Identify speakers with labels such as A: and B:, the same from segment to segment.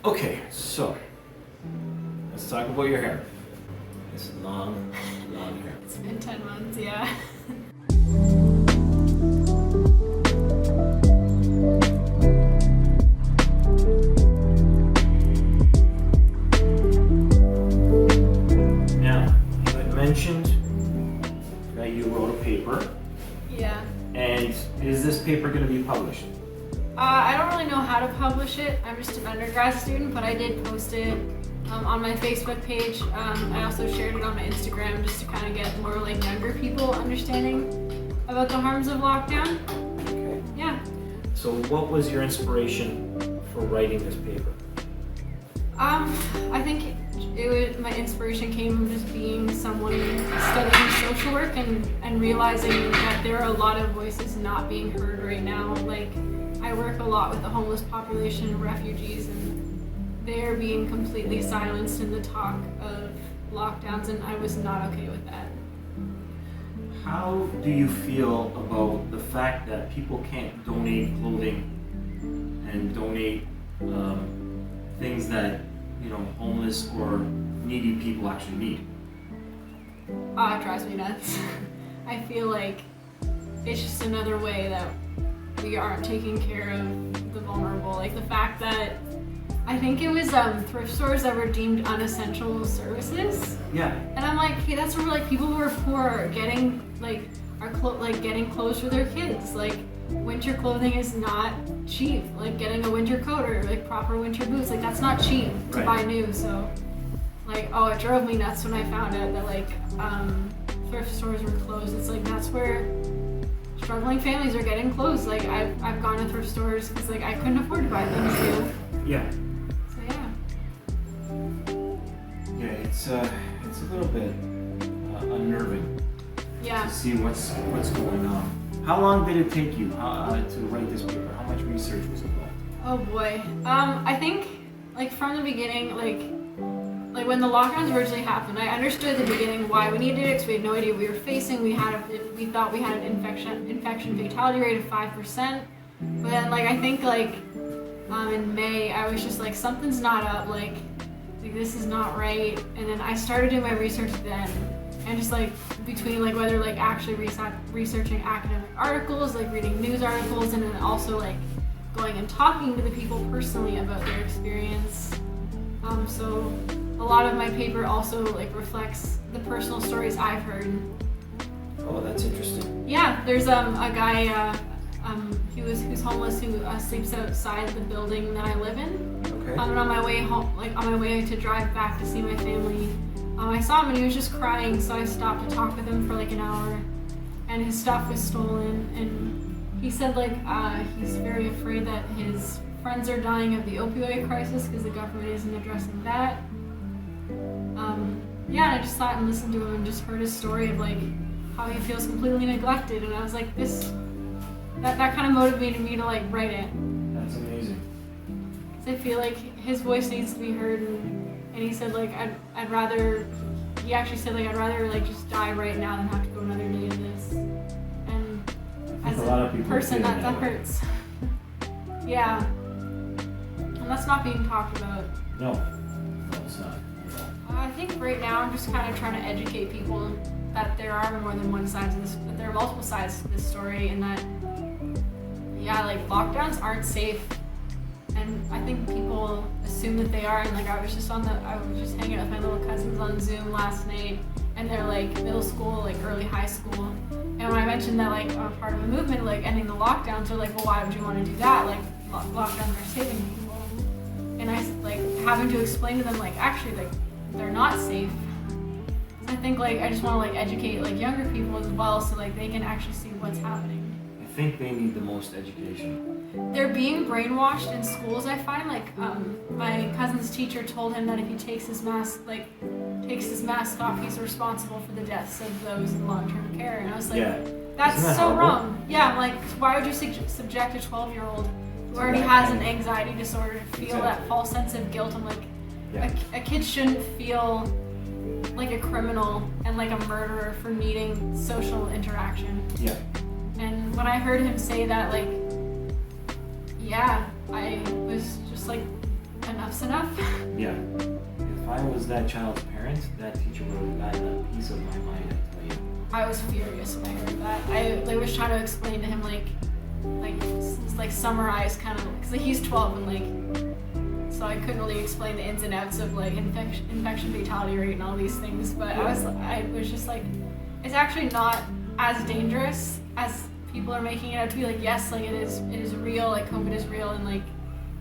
A: Okay, so let's talk about your hair. This long hair.
B: It's been 10 months, yeah.
A: Now, you had mentioned that you wrote a paper,
B: Yeah.
A: and is this paper going to be published?
B: I don't really know how to publish it. I'm just an undergrad student, but I did post it on my Facebook page. I also shared it on my Instagram just to kind of get more like younger people understanding about the harms of lockdown.
A: Okay.
B: Yeah.
A: So what was your inspiration for writing this paper?
B: I think my inspiration came from just being someone studying social work and realizing that there are a lot of voices not being heard right now. Like, I work a lot with the homeless population, refugees, and they're being completely silenced in the talk of lockdowns, and I was not okay with that.
A: How do you feel about the fact that people can't donate clothing and donate things that, you know, homeless or needy people actually need?
B: It drives me nuts. I feel like it's just another way that we aren't taking care of the vulnerable. Like the fact that I think it was thrift stores that were deemed unessential services.
A: Yeah.
B: And I'm like, hey, that's where like people who are poor are getting getting clothes for their kids. Like winter clothing is not cheap. Like getting a winter coat or like proper winter boots, like that's not cheap to buy new. So like, oh, it drove me nuts when I found out that like thrift stores were closed. It's like that's where struggling families are getting clothes. Like I've gone to thrift stores because like I couldn't afford to buy things new.
A: Yeah.
B: So yeah.
A: Yeah, it's a little bit unnerving
B: Yeah.
A: to see what's going on. How long did it take you to write this paper? How much research was involved?
B: Oh boy. I think like from the beginning, like when the lockdowns originally happened, I understood at the beginning why we needed it because we had no idea what we were facing. We thought we had an infection fatality rate of 5%. But then like I think like in May I was just like something's not up, like this is not right. And then I started doing my research then. And just like between like whether like actually researching academic articles, like reading news articles, and then also like going and talking to the people personally about their experience. So a lot of my paper also like reflects the personal stories I've heard.
A: Oh, that's interesting.
B: Yeah, there's a guy who's homeless who sleeps outside the building that I live in.
A: Okay.
B: And on my way home, like on my way to drive back to see my family, I saw him and he was just crying. So I stopped to talk with him for like an hour, and his stuff was stolen. And he said like he's very afraid that his friends are dying of the opioid crisis because the government isn't addressing that. Yeah, and I just sat and listened to him and just heard his story of like how he feels completely neglected, and I was like, that kind of motivated me to like write it.
A: That's amazing.
B: So I feel like his voice needs to be heard, and he said like I'd rather like just die right now than have to go another day of this. And as
A: a lot of people
B: person
A: feel
B: that
A: that way.
B: hurts. Yeah. And that's not being talked about.
A: No, it's not.
B: I think right now I'm just kind of trying to educate people that there are more than one side to this, that there are multiple sides to this story, and that, yeah, like lockdowns aren't safe. And I think people assume that they are, and like I was just hanging out with my little cousins on Zoom last night, and they're like middle school, like early high school. And when I mentioned that like I'm part of a movement like ending the lockdowns, they're like, well, why would you want to do that? Like lockdowns are saving people. And I like having to explain to them like actually like they're not safe. So I think like I just want to like educate like younger people as well, so like they can actually see what's happening.
A: I think they need the most education.
B: They're being brainwashed in schools. I find like my cousin's teacher told him that if he takes his mask off, he's responsible for the deaths of those in long-term care. And I was like,
A: Yeah.
B: that's
A: Isn't that
B: so
A: horrible?
B: wrong. Yeah, I'm like, why would you subject a 12-year-old who already has an anxiety disorder to feel that false sense of guilt? I'm like,
A: Yeah.
B: a kid shouldn't feel like a criminal and like a murderer for needing social interaction.
A: Yeah.
B: And when I heard him say that, like, yeah, I was just like enough's enough.
A: Yeah. If I was that child's parent, that teacher would have gotten a piece of my mind, I tell you.
B: I was furious when I heard that. I was trying to explain to him like summarize kind of because he's 12 and so I couldn't really explain the ins and outs of like infection fatality rate and all these things. But I was just like, it's actually not as dangerous as people are making it out to be. Like, yes, like it is real. Like COVID is real and like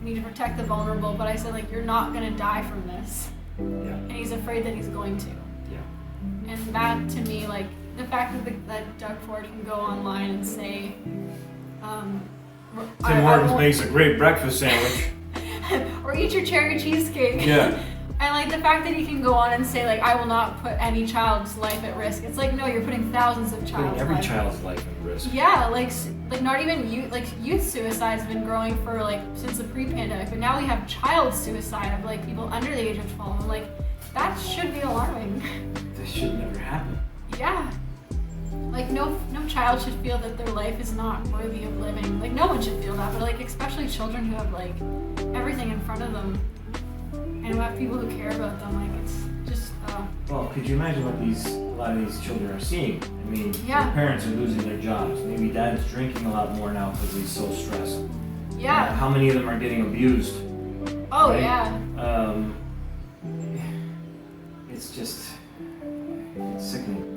B: we need to protect the vulnerable. But I said like you're not gonna die from this.
A: Yeah.
B: And he's afraid that he's going to.
A: Yeah.
B: And that to me, like the fact that Doug Ford can go online and say,
A: Tim Hortons makes a great breakfast sandwich.
B: or eat your cherry cheesecake.
A: Yeah.
B: And like the fact that he can go on and say like I will not put any child's life at risk. It's like no, you're putting thousands of child's
A: Every
B: life.
A: child's life at risk.
B: Yeah, like not even youth suicide has been growing for like since the pre-pandemic, but now we have child suicide of like people under the age of 12. And, like that should be alarming.
A: This should never happen.
B: Yeah. Like no child should feel that their life is not worthy of living. Like no one should feel that, but like especially children who have like everything in front of them and who have people who care about them. Like it's just.
A: Well, could you imagine what a lot of these children are seeing? I mean,
B: Yeah.
A: their parents are losing their jobs. Maybe dad's drinking a lot more now because he's so stressed.
B: Yeah.
A: How many of them are getting abused?
B: Oh
A: right?
B: yeah.
A: It's just, it's sickening.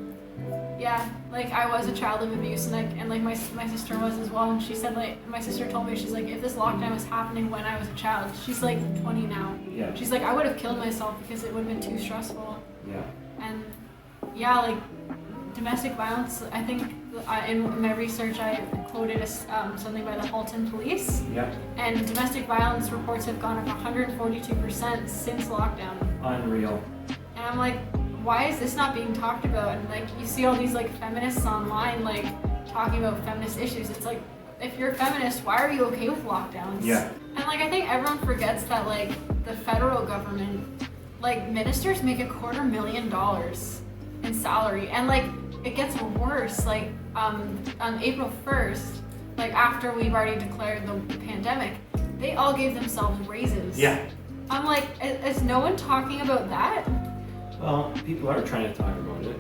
B: Yeah, like I was a child of abuse, and like my sister was as well. And she said like my sister told me she's like if this lockdown was happening when I was a child, she's like 20 now.
A: Yeah.
B: She's like I would have killed myself because it would have been too stressful.
A: Yeah.
B: And yeah, like domestic violence. I think in my research I quoted something by the Halton Police.
A: Yeah.
B: And domestic violence reports have gone up 142% since lockdown.
A: Unreal.
B: And I'm like, why is this not being talked about? And like you see all these like feminists online like talking about feminist issues. It's like if you're a feminist, why are you okay with lockdowns?
A: Yeah.
B: And like I think everyone forgets that like the federal government, like ministers make $250,000 in salary, and like it gets worse. Like on April 1st, like after we've already declared the pandemic, they all gave themselves raises.
A: Yeah.
B: I'm like, is no one talking about that?
A: Well, people are trying to talk about it,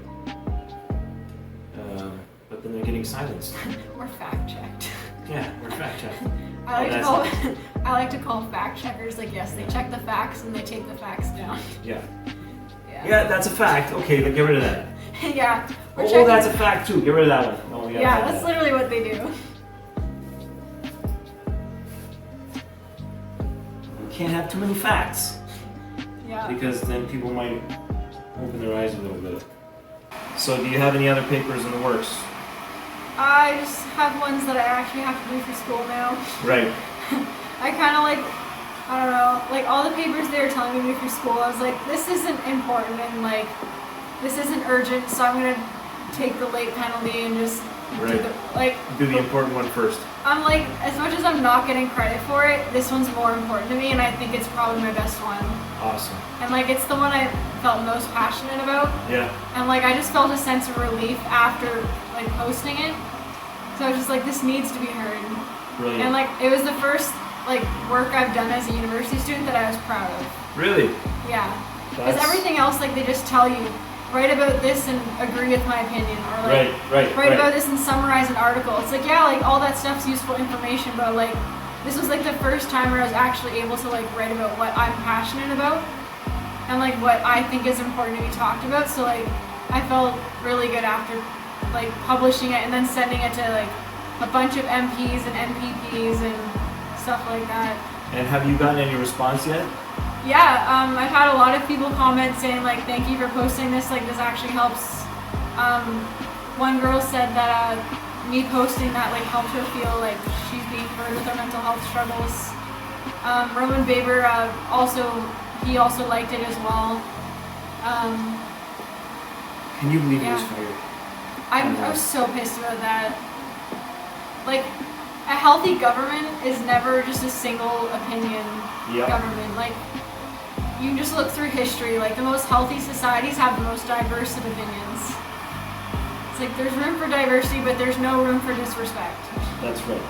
A: but then they're getting silenced.
B: We're fact checked.
A: Yeah, we're fact checked.
B: I like to call fact checkers like yes, they check the facts and they take the facts down.
A: Yeah.
B: Yeah.
A: Yeah, that's a fact. Okay, then get rid of that.
B: Yeah.
A: Oh, that's a fact too. Get rid of that one. No, we gotta
B: Yeah,
A: have
B: that's
A: that.
B: literally what they do.
A: We can't have too many facts
B: Yeah.
A: because then people might open their eyes a little bit. So, do you have any other papers in the works?
B: I just have ones that I actually have to do for school now.
A: Right.
B: I kind of like, I don't know, like all the papers they were telling me to do for school, I was like, this isn't important and like, this isn't urgent, so I'm gonna take the late penalty and just
A: Right. Do the important one first.
B: I'm like, as much as I'm not getting credit for it, this one's more important to me, and I think it's probably my best one.
A: Awesome.
B: And like, it's the one I felt most passionate about.
A: Yeah.
B: And like, I just felt a sense of relief after like posting it. So I was just like, this needs to be heard.
A: Brilliant.
B: And like, it was the first like work I've done as a university student that I was proud of.
A: Really?
B: Yeah. Because
A: That's-
B: everything else, like, they just tell you, write about this and agree with my opinion, or like, write about this and summarize an article. It's like, yeah, like all that stuff's useful information, but like, this was like the first time where I was actually able to like write about what I'm passionate about and like what I think is important to be talked about. So like, I felt really good after like publishing it and then sending it to like a bunch of MPs and MPPs and stuff like that.
A: And have you gotten any response yet?
B: Yeah, I've had a lot of people comment saying like, thank you for posting this, like this actually helps. One girl said that me posting that like helped her feel like she's being heard with her mental health struggles. Roman Baber he also liked it as well.
A: Can you believe he was
B: Yeah.
A: fired?
B: I was so pissed about that. Like, a healthy government is never just a single opinion
A: Yep.
B: government. Like, you can just look through history. Like, the most healthy societies have the most diverse of opinions. It's like there's room for diversity, but there's no room for disrespect.
A: That's right.